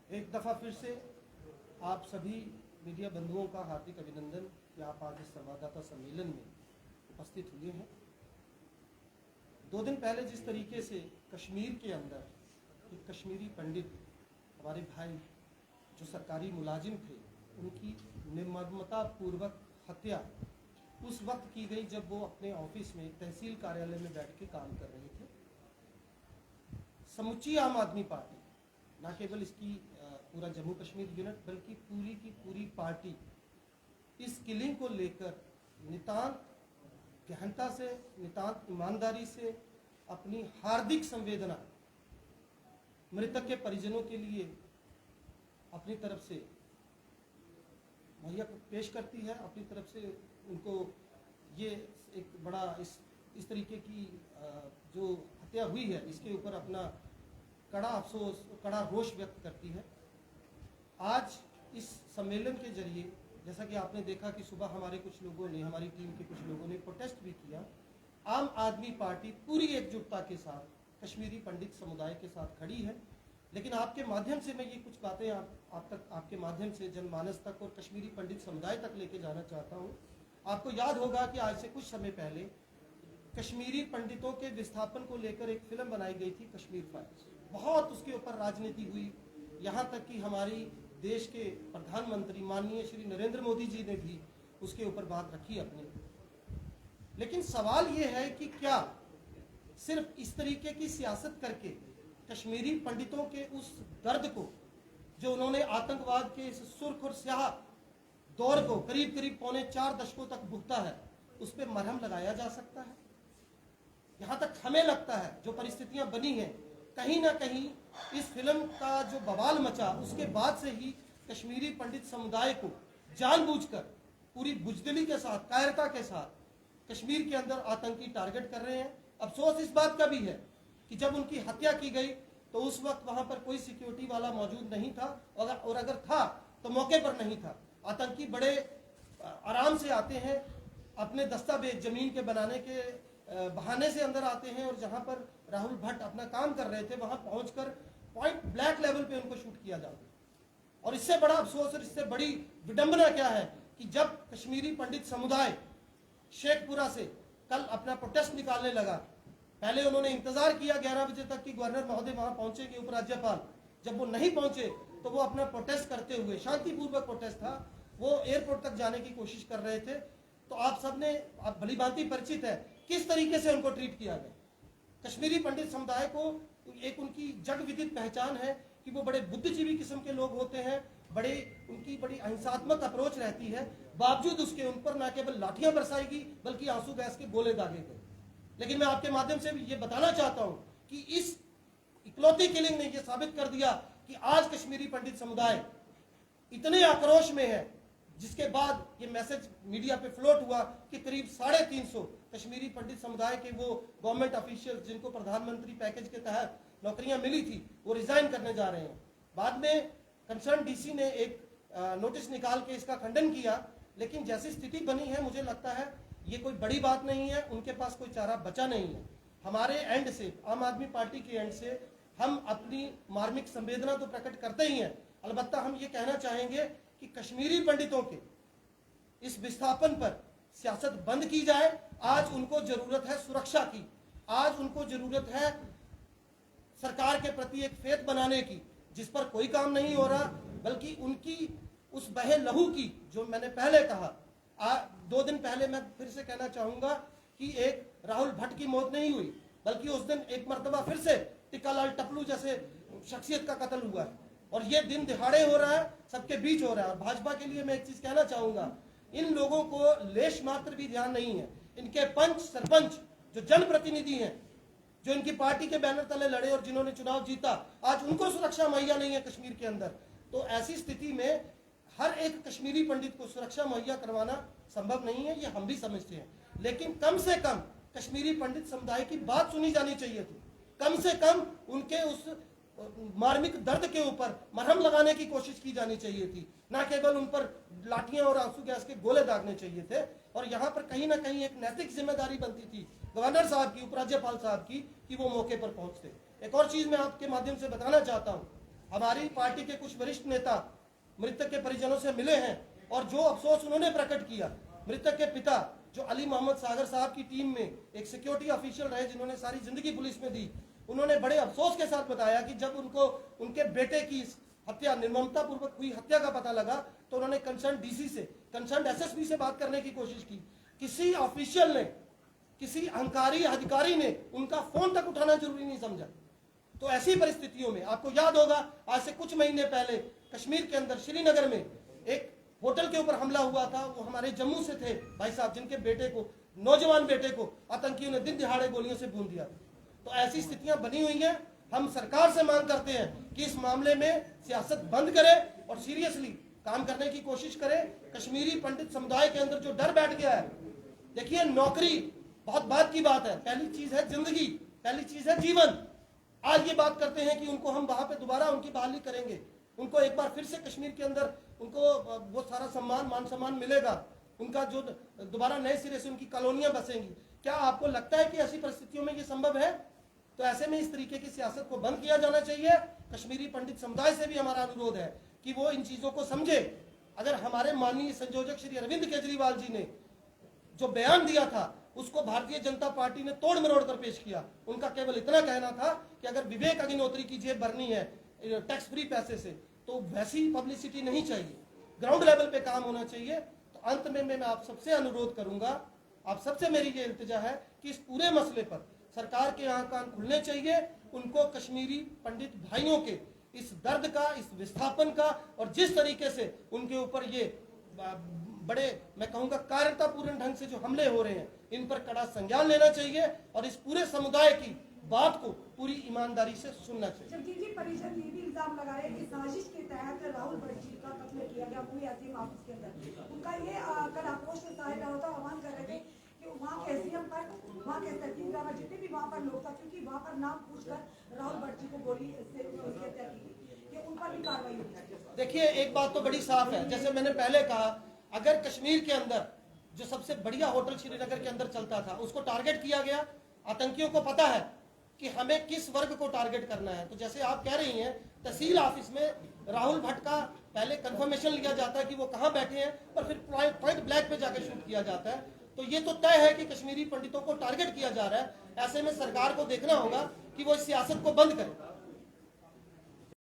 एक दफ़ा फिर से आप सभी मीडिया बंधुओं का हार्दिक अभिनंदन कि आप आज इस संवाददाता सम्मेलन में उपस्थित हुए हैं। 2 दिन पहले जिस तरीके से कश्मीर के अंदर एक कश्मीरी पंडित हमारे भाई जो सरकारी मुलाजिम थे उनकी निर्ममता पूर्वक हत्या उस वक्त की गई जब वो अपने ऑफिस में तहसील कार्यालय में बैठ के काम कर रहे थे। समूची आम आदमी पार्टी, ना केवल इसकी पूरा जम्मू कश्मीर यूनिट बल्कि पूरी की पूरी पार्टी इस किलिंग को लेकर नितांत गहनता से, नितांत ईमानदारी से अपनी हार्दिक संवेदना मृतक के परिजनों के लिए अपनी तरफ से मुहैया पेश करती है। अपनी तरफ से उनको ये एक बड़ा इस तरीके की जो हत्या हुई है इसके ऊपर अपना कड़ा अफसोस, कड़ा रोष व्यक्त करती है। आज इस सम्मेलन के जरिए जैसा कि आपने देखा कि सुबह हमारे कुछ लोगों ने, हमारी टीम के कुछ लोगों ने प्रोटेस्ट भी किया। आम आदमी पार्टी पूरी एकजुटता के साथ कश्मीरी पंडित समुदाय के साथ खड़ी है। लेकिन आपके माध्यम से मैं ये कुछ बातें आप तक, आपके माध्यम से जनमानस तक और कश्मीरी पंडित समुदाय तक लेके जाना चाहता हूँ। आपको याद होगा कि आज से कुछ समय पहले कश्मीरी पंडितों के विस्थापन को लेकर एक फिल्म बनाई गई थी, कश्मीर फाइल्स। बहुत उसके ऊपर राजनीति हुई, यहाँ तक कि हमारी देश के प्रधानमंत्री माननीय श्री नरेंद्र मोदी जी ने भी उसके ऊपर बात रखी अपनी। लेकिन सवाल ये है कि क्या सिर्फ इस तरीके की सियासत करके कश्मीरी पंडितों के उस दर्द को जो उन्होंने आतंकवाद के इस सुर्ख और स्याह दौर को करीब करीब 4.25 दशकों तक भुगता है, उस पर मरहम लगाया जा सकता है? यहाँ तक हमें लगता है जो परिस्थितियां बनी हैं, कहीं ना कहीं इस फिल्म का जो बवाल मचा उसके बाद से ही कश्मीरी पंडित समुदाय को जानबूझकर पूरी बुजदिली के साथ, कायरता के साथ कश्मीर के अंदर आतंकी टारगेट कर रहे हैं। अफसोस इस बात का भी है कि जब उनकी हत्या की गई तो उस वक्त वहां पर कोई सिक्योरिटी वाला मौजूद नहीं था, और अगर था तो मौके पर नहीं था। आतंकी बड़े आराम से आते हैं, अपने दस्तावेज जमीन के बनाने के बहाने से अंदर आते हैं, और जहां पर राहुल भट्ट अपना काम कर रहे थे वहां पहुंचकर पॉइंट ब्लैक लेवल पे उनको शूट किया जाता है। और इससे बड़ा अफसोस और इससे बड़ी विडंबना क्या है कि जब कश्मीरी पंडित समुदाय शेखपुरा से कल अपना प्रोटेस्ट निकालने लगा, पहले उन्होंने इंतजार किया 11 बजे तक कि गवर्नर महोदय वहां पहुंचेंगे, उपराज्यपाल। जब वो नहीं पहुंचे तो वो अपना प्रोटेस्ट करते हुए, शांतिपूर्वक प्रोटेस्ट था, वो एयरपोर्ट तक जाने की कोशिश कर रहे थे। तो आप सबने भली भांति परिचित है किस तरीके से उनको ट्रीट किया गया। कश्मीरी पंडित समुदाय को एक उनकी जग विदित पहचान है कि वो बड़े बुद्धिजीवी किस्म के लोग होते हैं, उनकी बड़ी अहिंसात्मक अप्रोच रहती है। बावजूद उसके उन पर न केवल लाठियां बरसाई गई बल्कि आंसू गैस के गोले दागे गए। लेकिन मैं आपके माध्यम से भी ये बताना चाहता हूं कि इस इकलौती किलिंग ने यह साबित कर दिया कि आज कश्मीरी पंडित समुदाय इतने आक्रोश में है, जिसके बाद ये मैसेज मीडिया पे फ्लोट हुआ कि करीब 350 कश्मीरी पंडित समुदाय के वो गवर्नमेंट ऑफिशियल जिनको प्रधानमंत्री पैकेज के तहत नौकरियां मिली थी वो रिजाइन करने जा रहे हैं। बाद में कंसर्न डीसी ने एक नोटिस निकाल के इसका खंडन किया। लेकिन जैसी स्थिति बनी है मुझे लगता है ये कोई बड़ी बात नहीं है, उनके पास कोई चारा बचा नहीं है। हमारे एंड से, आम आदमी पार्टी के एंड से हम अपनी मार्मिक संवेदना तो प्रकट करते ही हैं। अलबत्ता हम ये कहना चाहेंगे कि कश्मीरी पंडितों के इस विस्थापन पर सियासत बंद की जाए। आज उनको जरूरत है सुरक्षा की, आज उनको जरूरत है सरकार के प्रति एक फेथ बनाने की, जिस पर कोई काम नहीं हो रहा, बल्कि उनकी उस बहे लहू की, जो मैंने पहले कहा, 2 दिन पहले मैं फिर से कहना चाहूंगा कि एक राहुल भट्ट की मौत नहीं हुई, बल्कि उस दिन एक मर्तबा फिर से टिक्कालाल टपलू जैसे शख्सियत का कत्ल हुआ है, और ये दिन दिहाड़े हो रहा है, सबके बीच हो रहा है। और भाजपा के लिए मैं एक चीज कहना चाहूंगा, इन लोगों को लेश मात्र भी ध्यान नहीं है। इनके पंच सरपंच जो जनप्रतिनिधि हैं, जो इनकी पार्टी के बैनर तले लड़े और जिन्होंने चुनाव जीता, आज उनको सुरक्षा मुहैया नहीं है कश्मीर के अंदर। तो ऐसी स्थिति में हर एक कश्मीरी पंडित को सुरक्षा मुहैया करवाना संभव नहीं है, ये हम भी समझते हैं। लेकिन कम से कम कश्मीरी पंडित समुदाय की बात सुनी जानी चाहिए थी। कम से कम उनके उस मार्मिक दर्द के ऊपर मरहम लगाने की कोशिश की जानी चाहिए थी, ना केवल उन पर लाठियां और आंसू गैस के गोले दागने चाहिए थे। और यहाँ पर कहीं ना कहीं एक नैतिक जिम्मेदारी बनती थी गवर्नर साहब की, उपराज्यपाल साहब की, कि वो मौके पर पहुंचते। एक और चीज मैं आपके माध्यम से बताना चाहता हूँ हमारी पार्टी के कुछ वरिष्ठ नेता मृतक के परिजनों से मिले हैं और जो अफसोस उन्होंने प्रकट किया, मृतक के पिता जो अली मोहम्मद सागर साहब की टीम में एक सिक्योरिटी ऑफिशियल रहे जिन्होंने सारी जिंदगी पुलिस में दी, उन्होंने बड़े अफसोस के साथ बताया कि जब उनको उनके बेटे की हत्या निर्ममता पूर्वक हुई हत्या का पता लगा तो उन्होंने कंसर्न डीसी से, कंसर्न एसएसपी से बात करने की कोशिश की। किसी ऑफिशियल ने, किसी अहंकारी अधिकारी ने उनका फोन तक उठाना जरूरी नहीं समझा। तो ऐसी परिस्थितियों में आपको याद होगा आज से कुछ महीने पहले कश्मीर के अंदर श्रीनगर में एक होटल के ऊपर हमला हुआ था। वो हमारे जम्मू से थे भाई साहब, जिनके बेटे को, नौजवान बेटे को आतंकियों ने दिन दिहाड़े गोलियों से भून दिया। तो ऐसी स्थितियां बनी हुई हैं। हम सरकार से मांग करते हैं कि इस मामले में सियासत बंद करे और सीरियसली काम करने की कोशिश करे। कश्मीरी पंडित समुदाय के अंदर जो डर बैठ गया है, देखिए नौकरी बहुत बात की बात है, पहली चीज है जिंदगी, पहली चीज है जीवन। आज ये बात करते हैं कि उनको हम वहां पे दोबारा उनकी बहाली करेंगे, उनको एक बार फिर से कश्मीर के अंदर उनको वो सारा सम्मान, मान सम्मान मिलेगा, उनका जो दोबारा नए सिरे से उनकी कॉलोनियां बसेंगी। क्या आपको लगता है कि ऐसी परिस्थितियों में ये संभव है? तो ऐसे में इस तरीके की सियासत को बंद किया जाना चाहिए। कश्मीरी पंडित समुदाय से भी हमारा अनुरोध है कि वो इन चीजों को समझे। अगर हमारे माननीय संयोजक श्री अरविंद केजरीवाल जी ने जो बयान दिया था उसको भारतीय जनता पार्टी ने तोड़ मरोड़ कर पेश किया, उनका केवल इतना कहना था कि अगर विवेक अग्निहोत्री की जेब भरनी है टैक्स फ्री पैसे से तो वैसी पब्लिसिटी नहीं चाहिए, ग्राउंड लेवल पे काम होना चाहिए। तो अंत में मैं आप सबसे अनुरोध करूंगा, आप सबसे मेरी ये इल्तिजा है कि इस पूरे मसले पर सरकार के यहाँ कान खुलने चाहिए। उनको कश्मीरी पंडित भाइयों के इस दर्द का, इस विस्थापन का और जिस तरीके से उनके ऊपर ये बड़े मैं कहूँगा कायरतापूर्ण ढंग से जो हमले हो रहे हैं, इन पर कड़ा संज्ञान लेना चाहिए और इस पूरे समुदाय की बात को पूरी ईमानदारी से सुनना चाहिए। जगजीत जी, परिषद ये भी इल्जाम लगा रहे हैं कि साजिश के तहत राहुल भट्ट जी का कत्ल किया गया पूरी असीम ऑफिस के अंदर। उनका ये कल आक्रोश में जाहिर होता आह्वान कर रहे थे कि वहाँ के एसडीएम पर, वहाँ के तहसीलदार, जितने भी वहाँ पर लोग था, क्योंकि वहाँ पर नाम पूछकर राहुल भट्ट जी को गोली से उनकी हत्या की गई, कि उन पर भी कार्रवाई होनी चाहिए। देखिए एक बात तो बड़ी साफ है, जैसे मैंने पहले कहा, अगर कश्मीर के अंदर जो सबसे बढ़िया होटल श्रीनगर के अंदर चलता था उसको टारगेट किया गया, आतंकियों को पता है कि हमें किस वर्ग को टारगेट करना है। तो जैसे आप कह रही हैं तहसील ऑफिस में राहुल भट्ट का पहले कंफर्मेशन लिया जाता है कि वो कहाँ बैठे हैं और फिर पॉइंट ब्लैक पे जाकर शूट किया जाता है। तो ये तो तय है कि कश्मीरी पंडितों को टारगेट किया जा रहा है। ऐसे में सरकार को देखना होगा कि वो इस सियासत को बंद करे।